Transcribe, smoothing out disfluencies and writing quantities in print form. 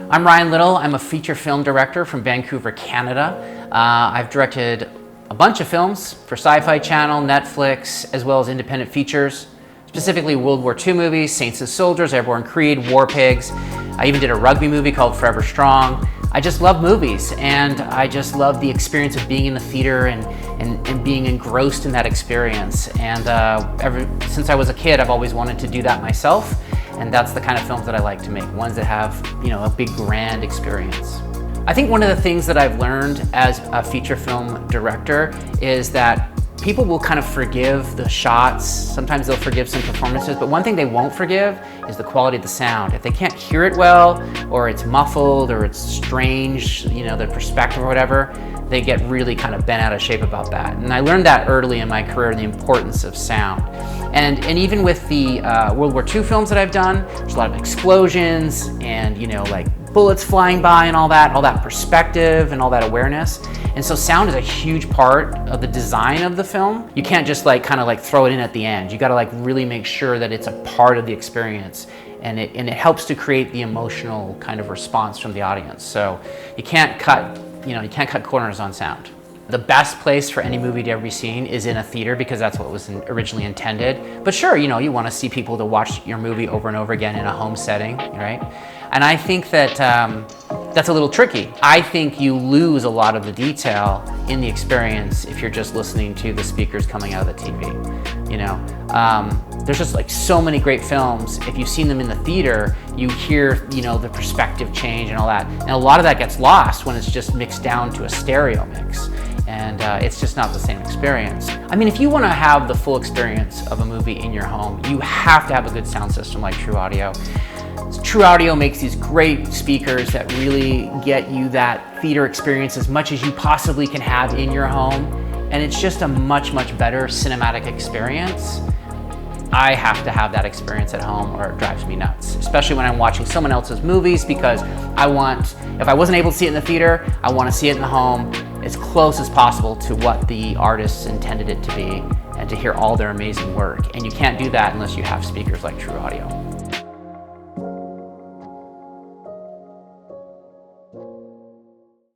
I'm Ryan Little. I'm a feature film director from Vancouver, Canada. I've directed a bunch of films for Sci-Fi Channel, Netflix, as well as independent features, specifically World War II movies, Saints and Soldiers, Airborne Creed, War Pigs. I even did a rugby movie called Forever Strong. I just love movies, and I just love the experience of being in the theater and being engrossed in that experience. And ever since I was a kid, I've always wanted to do that myself. And that's the kind of films that I like to make, ones that have, a big grand experience. I think one of the things that I've learned as a feature film director is that people will kind of forgive the shots. Sometimes they'll forgive some performances, but one thing they won't forgive is the quality of the sound. If they can't hear it well, or it's muffled, or it's strange, the perspective or whatever, they get really kind of bent out of shape about that. And I learned that early in my career, the importance of sound. And even with the World War II films that I've done, there's a lot of explosions and, like bullets flying by and all that perspective and all that awareness. And so sound is a huge part of the design of the film. You can't just kind of throw it in at the end. You gotta really make sure that it's a part of the experience, and it helps to create the emotional kind of response from the audience. So you can't cut corners on sound. The best place for any movie to ever be seen is in a theater, because that's what was originally intended. But sure, you want to see people to watch your movie over and over again in a home setting, right? And I think that that's a little tricky. I think you lose a lot of the detail in the experience if you're just listening to the speakers coming out of the TV. There's just so many great films. If you've seen them in the theater, you hear the perspective change and all that. And a lot of that gets lost when it's just mixed down to a stereo mix. And it's just not the same experience. I mean, if you want to have the full experience of a movie in your home, you have to have a good sound system like TruAudio. TruAudio makes these great speakers that really get you that theater experience as much as you possibly can have in your home. And it's just a much, much better cinematic experience. I have to have that experience at home, or it drives me nuts, especially when I'm watching someone else's movies, because if I wasn't able to see it in the theater, I want to see it in the home as close as possible to what the artists intended it to be, and to hear all their amazing work. And you can't do that unless you have speakers like TruAudio.